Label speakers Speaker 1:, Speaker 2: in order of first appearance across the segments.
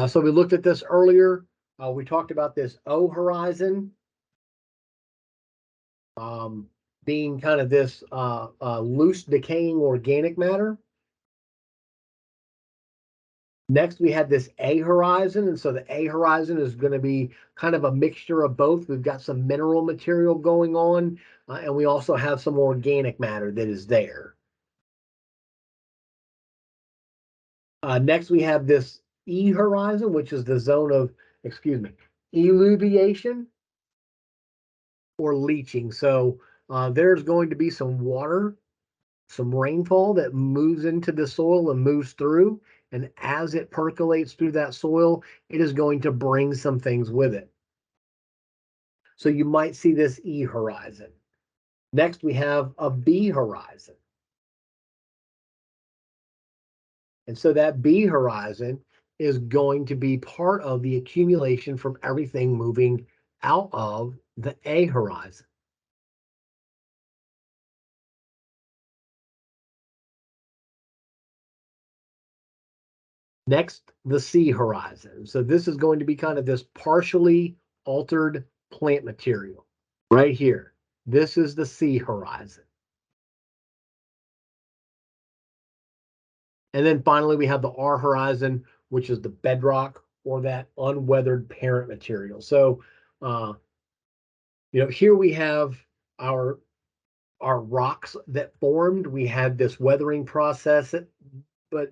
Speaker 1: So we looked at this earlier. We talked about this O horizon being kind of this loose decaying organic matter. Next, we had this A horizon, and so the A horizon is going to be kind of a mixture of both. We've got some mineral material going on, and we also have some organic matter that is there. Next, we have this E horizon, which is the zone of, eluviation or leaching. So there's going to be some water, some rainfall that moves into the soil and moves through. And as it percolates through that soil, it is going to bring some things with it. So you might see this E horizon. Next, we have a B horizon. And so that B horizon is going to be part of the accumulation from everything moving out of the A horizon. Next, the C horizon. So this is going to be kind of this partially altered plant material right here. This is the C horizon. And then finally, we have the R horizon, which is the bedrock or that unweathered parent material. So, here we have our rocks that formed. We had this weathering process, but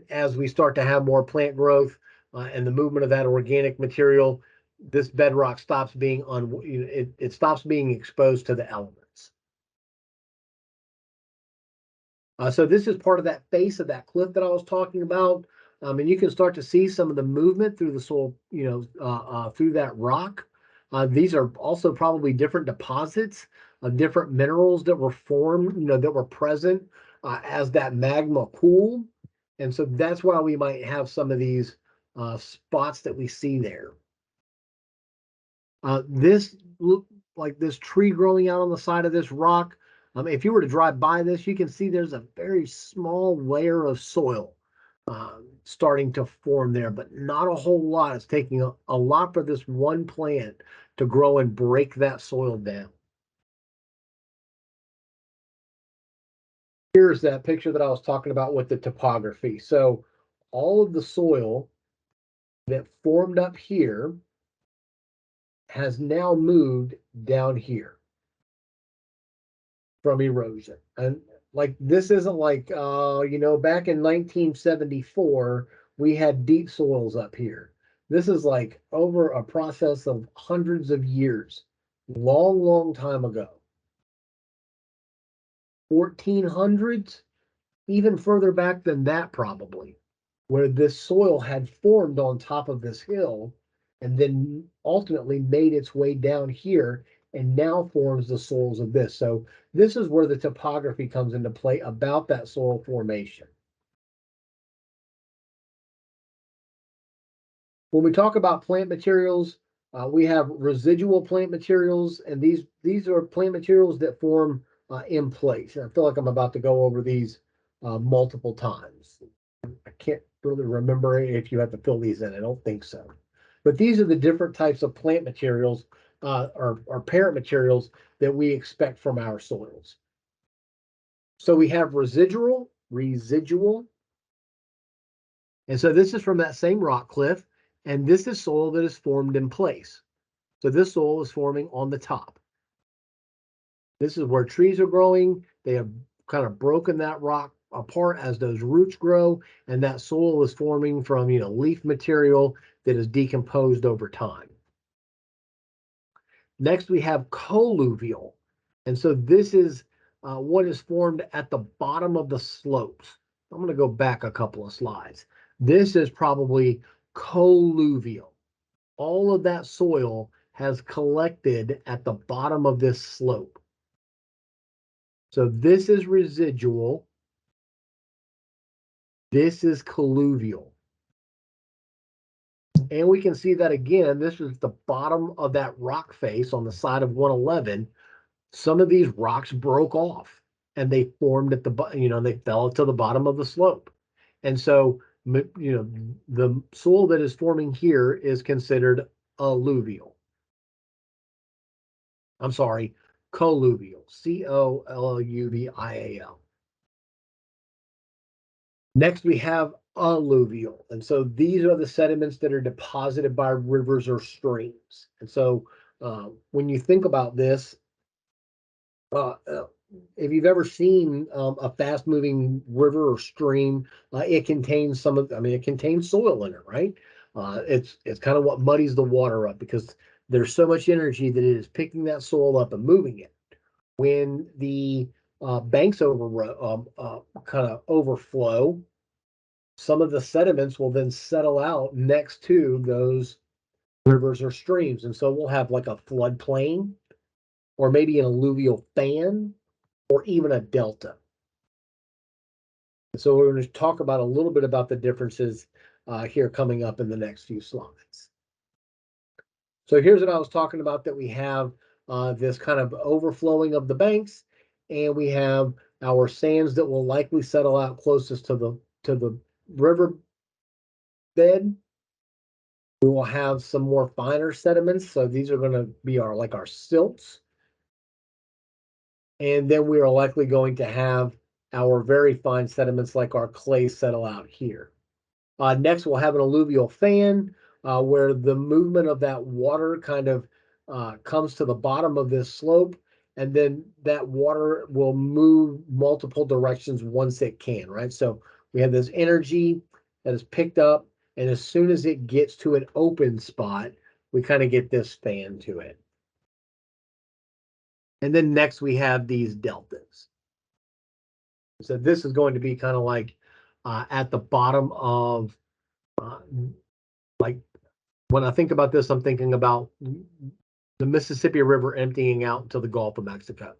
Speaker 1: as we start to have more plant growth and the movement of that organic material, this bedrock stops being it stops being exposed to the elements. So this is part of that face of that cliff that I was talking about. And you can start to see some of the movement through the soil, through that rock. These are also probably different deposits of different minerals that were formed, that were present as that magma cooled. And so that's why we might have some of these spots that we see there. This look like this tree growing out on the side of this rock. If you were to drive by this, you can see there's a very small layer of soil starting to form there, but not a whole lot. It's taking a lot for this one plant to grow and break that soil down. Here's that picture that I was talking about with the topography. So all of the soil that formed up here has now moved down here from erosion. And like this isn't like back in 1974 we had deep soils up here. This is like over a process of hundreds of years, long time ago. 1400s, even further back than that probably, where this soil had formed on top of this hill and then ultimately made its way down here and now forms the soils of this. So this is where the topography comes into play about that soil formation. When we talk about plant materials, we have residual plant materials, and these are plant materials that form in place. And I feel like I'm about to go over these multiple times. I can't really remember if you have to fill these in. I don't think so. But these are the different types of plant materials or parent materials that we expect from our soils. So we have residual, and so this is from that same rock cliff, and this is soil that is formed in place. So this soil is forming on the top. This is where trees are growing. They have kind of broken that rock apart as those roots grow, and that soil is forming from leaf material that is decomposed over time. Next, we have colluvial, and so this is what is formed at the bottom of the slopes. I'm going to go back a couple of slides. This is probably colluvial. All of that soil has collected at the bottom of this slope. So this is residual. This is colluvial. And we can see that again, this is the bottom of that rock face on the side of 111. Some of these rocks broke off and they formed at the, they fell to the bottom of the slope. And so the soil that is forming here is considered alluvial. I'm sorry, colluvial, Colluvial. Next, we have alluvial. And so these are the sediments that are deposited by rivers or streams. And so when you think about this, uh, uh, if you've ever seen a fast moving river or stream, it contains it contains soil in it, right? It's kind of what muddies the water up because there's so much energy that it is picking that soil up and moving it. When the banks kind of overflow, some of the sediments will then settle out next to those rivers or streams. And so we'll have like a floodplain or maybe an alluvial fan or even a delta. So we're going to talk about a little bit about the differences here coming up in the next few slides. So here's what I was talking about, that we have this kind of overflowing of the banks, and we have our sands that will likely settle out closest to the river bed. We will have some more finer sediments. So these are going to be our silts. And then we are likely going to have our very fine sediments like our clay settle out here. Next, we'll have an alluvial fan where the movement of that water kind of comes to the bottom of this slope, and then that water will move multiple directions once it can, right? So we have this energy that is picked up, and as soon as it gets to an open spot, we kind of get this fan to it. And then next we have these deltas. So this is going to be kind of like at the bottom of, like when I think about this, I'm thinking about the Mississippi River emptying out into the Gulf of Mexico.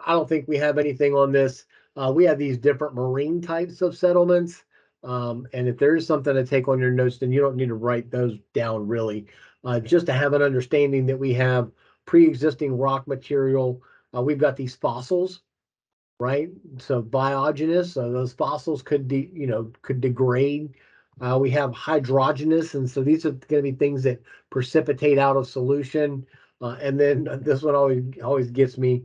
Speaker 1: I don't think we have anything on this. We have these different marine types of settlements. And if there is something to take on your notes, then you don't need to write those down really. Just to have an understanding that we have pre-existing rock material. We've got these fossils, right? So biogenous, so those fossils could degrade. We have hydrogenous, and so these are going to be things that precipitate out of solution. And then this one always gets me,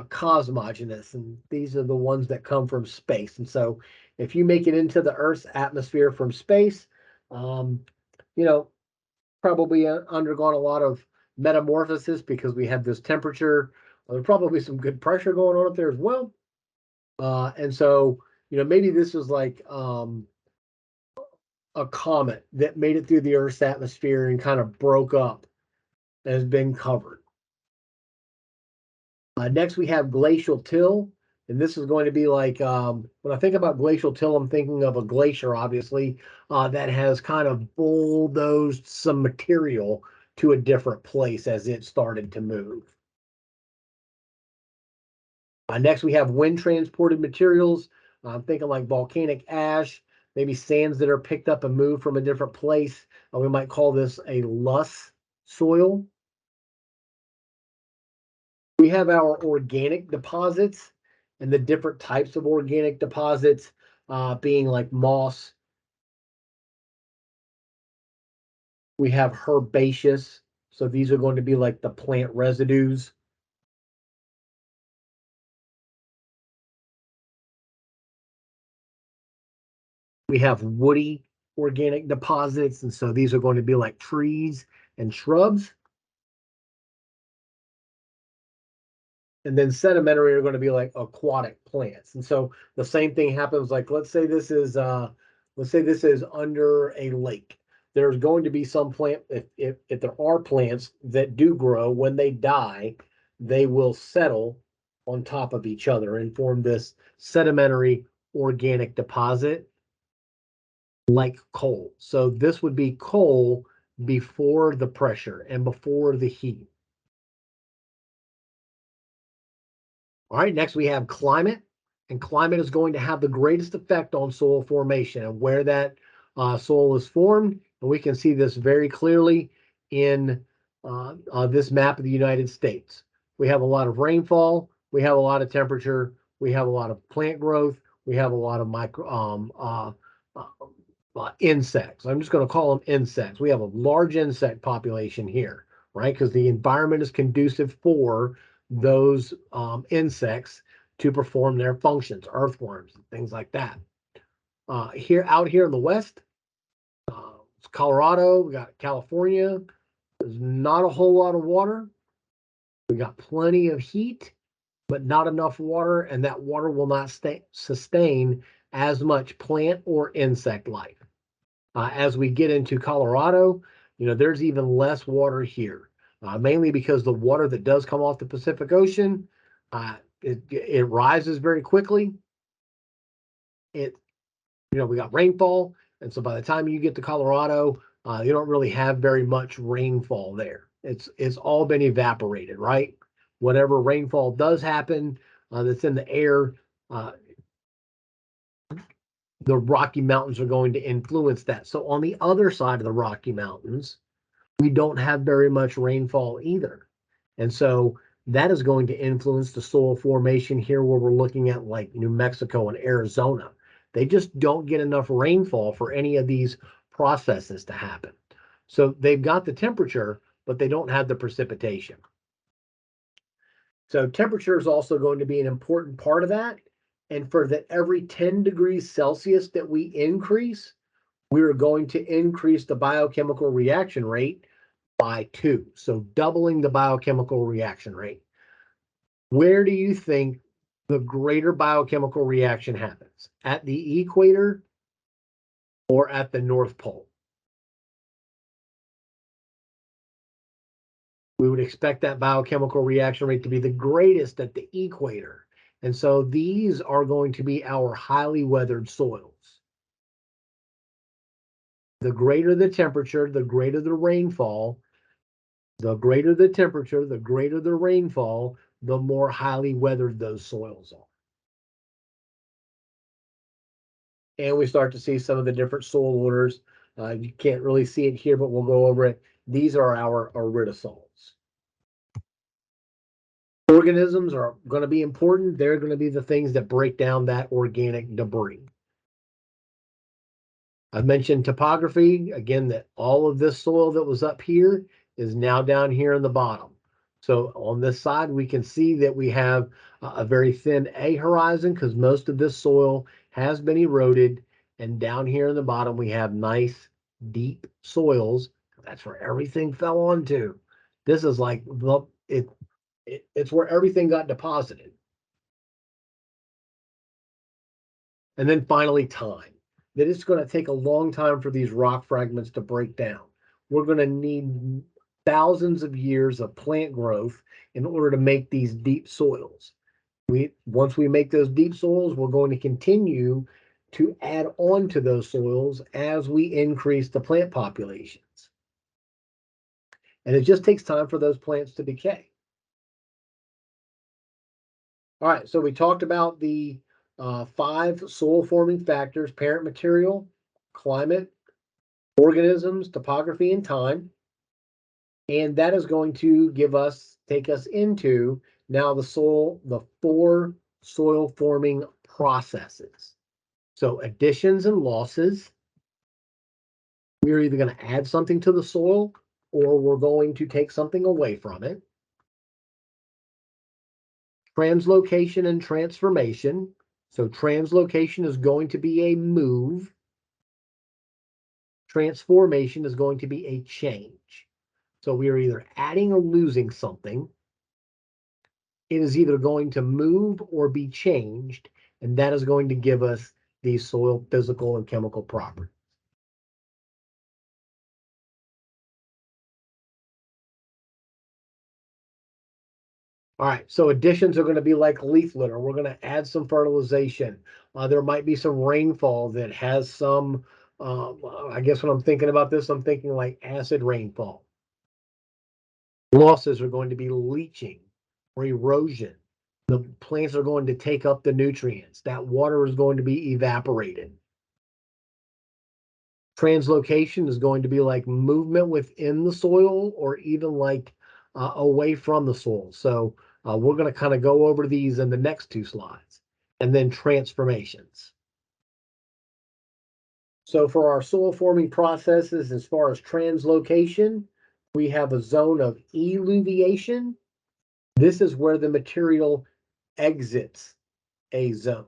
Speaker 1: cosmogenous, and these are the ones that come from space. And so if you make it into the Earth's atmosphere from space, you know, probably undergone a lot of metamorphosis because we have this temperature. There's probably some good pressure going on up there as well. And so, maybe this was like a comet that made it through the Earth's atmosphere and kind of broke up and has been covered. Next, we have glacial till. And this is going to be like, when I think about glacial till, I'm thinking of a glacier, obviously, that has kind of bulldozed some material to a different place as it started to move. Next, we have wind transported materials. I'm thinking like volcanic ash, maybe sands that are picked up and moved from a different place. We might call this a loess soil. We have our organic deposits and the different types of organic deposits, being like moss. We have herbaceous. So these are going to be like the plant residues. We have woody organic deposits, and so these are going to be like trees and shrubs. And then sedimentary are going to be like aquatic plants. And so the same thing happens, like let's say this is under a lake. There's going to be some plant, if there are plants that do grow, when they die, they will settle on top of each other and form this sedimentary organic deposit like coal. So this would be coal before the pressure and before the heat. All right, next we have climate, and climate is going to have the greatest effect on soil formation and where that soil is formed. And we can see this very clearly in this map of the United States. We have a lot of rainfall, we have a lot of temperature, we have a lot of plant growth, we have a lot of insects. I'm just going to call them insects. We have a large insect population here, right? Because the environment is conducive for those insects to perform their functions, earthworms, and things like that. Out here in the West, Colorado, we got California. There's not a whole lot of water. We got plenty of heat, but not enough water, and that water will not sustain as much plant or insect life. As we get into Colorado, there's even less water here, mainly because the water that does come off the Pacific Ocean, it rises very quickly. We got rainfall, and so by the time you get to Colorado, you don't really have very much rainfall there. It's all been evaporated, right? Whatever rainfall does happen, that's in the air, the Rocky Mountains are going to influence that. So on the other side of the Rocky Mountains, we don't have very much rainfall either. And so that is going to influence the soil formation here where we're looking at like New Mexico and Arizona. They just don't get enough rainfall for any of these processes to happen. So they've got the temperature, but they don't have the precipitation. So temperature is also going to be an important part of that. And for that every 10 degrees Celsius that we increase, we're going to increase the biochemical reaction rate by 2. So doubling the biochemical reaction rate. Where do you think the greater biochemical reaction happens? At the equator or at the North Pole? We would expect that biochemical reaction rate to be the greatest at the equator. And so these are going to be our highly weathered soils. The greater the temperature, the greater the rainfall. The greater the temperature, the greater the rainfall, the more highly weathered those soils are. And we start to see some of the different soil orders. You can't really see it here, but we'll go over it. These are our aridosols. Organisms are going to be important. They're going to be the things that break down that organic debris. I mentioned topography. Again, that all of this soil that was up here is now down here in the bottom. So on this side, we can see that we have a very thin A horizon because most of this soil has been eroded. And down here in the bottom, we have nice, deep soils. That's where everything fell onto. This is like, it's where everything got deposited. And then finally, time. That it's going to take a long time for these rock fragments to break down. We're going to need thousands of years of plant growth in order to make these deep soils. Once we make those deep soils, we're going to continue to add on to those soils as we increase the plant populations. And it just takes time for those plants to decay. All right, so we talked about the 5 soil forming factors: parent material, climate, organisms, topography, and time. And that is going to take us into now the 4 soil forming processes. So additions and losses. We're either going to add something to the soil or we're going to take something away from it. Translocation and transformation. So translocation is going to be a move. Transformation is going to be a change. So we are either adding or losing something. It is either going to move or be changed, and that is going to give us these soil physical and chemical properties. All right, so additions are going to be like leaf litter. We're going to add some fertilization. There might be some rainfall that has some, I guess when I'm thinking about this, I'm thinking like acid rainfall. Losses are going to be leaching or erosion. The plants are going to take up the nutrients. That water is going to be evaporated. Translocation is going to be like movement within the soil or even like away from the soil. So we're going to kind of go over these in the next 2 slides. and then transformations. So for our soil forming processes, as far as translocation, we have a zone of eluviation. This is where the material exits a zone.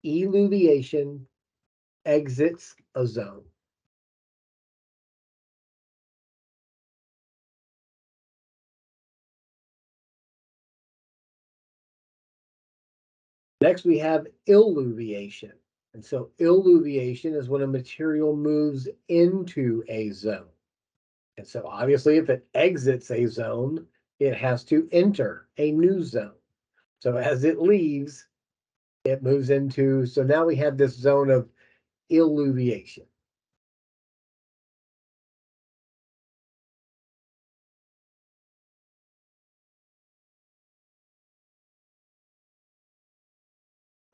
Speaker 1: Eluviation exits a zone. Next, we have illuviation. And so illuviation is when a material moves into a zone. And so obviously, if it exits a zone, it has to enter a new zone. So as it leaves, it moves into, so now we have this zone of illuviation.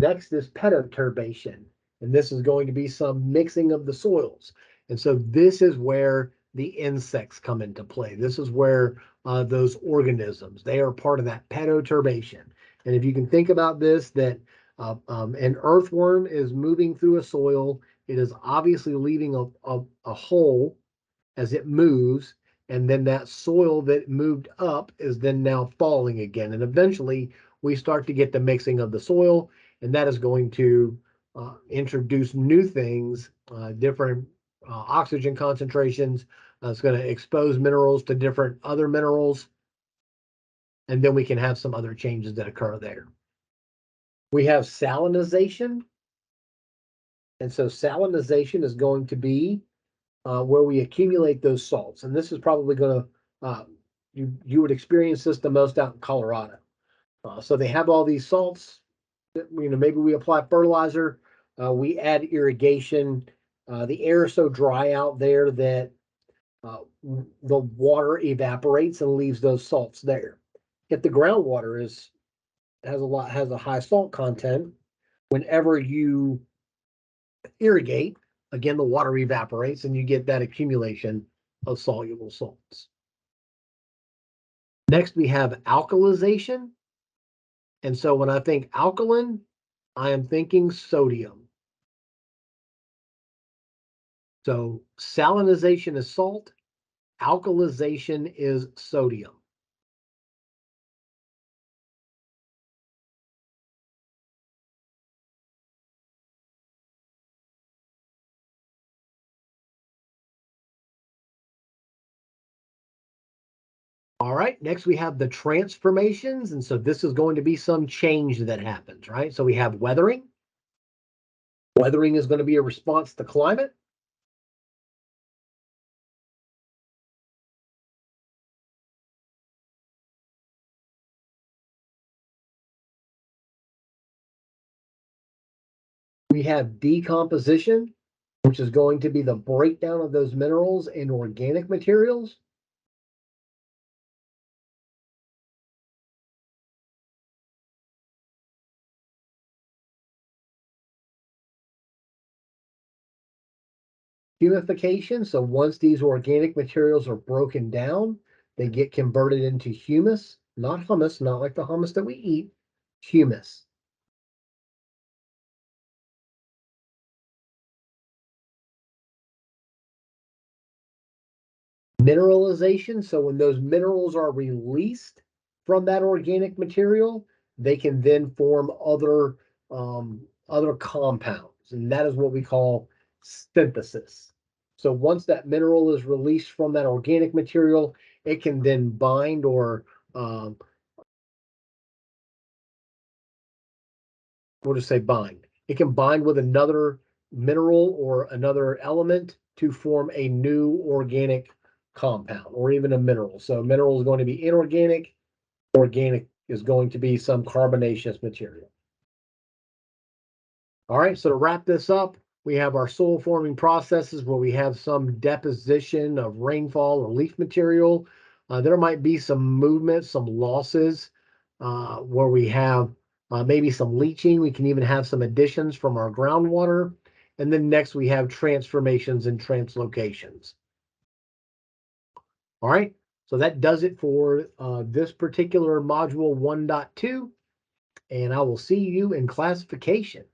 Speaker 1: Next is pedoturbation, and this is going to be some mixing of the soils. And so this is where the insects come into play. This is where those organisms, they are part of that pedoturbation. And if you can think about this, that an earthworm is moving through a soil, it is obviously leaving a hole as it moves, and then that soil that moved up is then now falling again. And eventually we start to get the mixing of the soil, and that is going to introduce new things, different oxygen concentrations. It's going to expose minerals to different other minerals, and then we can have some other changes that occur there. We have salinization. And so salinization is going to be where we accumulate those salts. And this is probably going to, you would experience this the most out in Colorado. So they have all these salts. Maybe we apply fertilizer, we add irrigation. The air is so dry out there that the water evaporates and leaves those salts there. If the groundwater has a high salt content, whenever you irrigate, again, the water evaporates and you get that accumulation of soluble salts. Next, we have alkalization. And so when I think alkaline, I am thinking sodium. So salinization is salt, alkalization is sodium. All right, next we have the transformations. And so this is going to be some change that happens, right? So we have weathering. Weathering is going to be a response to climate. We have decomposition, which is going to be the breakdown of those minerals in organic materials. Humification, so once these organic materials are broken down, they get converted into humus, not hummus, not like the hummus that we eat, humus. Mineralization, so when those minerals are released from that organic material, they can then form other compounds, and that is what we call synthesis. So once that mineral is released from that organic material, it can then bind or we'll just say bind. It can bind with another mineral or another element to form a new organic compound or even a mineral. So mineral is going to be inorganic, organic is going to be some carbonaceous material. All right, so to wrap this up, we have our soil forming processes where we have some deposition of rainfall or leaf material. There might be some movement, some losses where we have maybe some leaching. We can even have some additions from our groundwater. And then next we have transformations and translocations. All right, so that does it for this particular module 1.2. and I will see you in classification.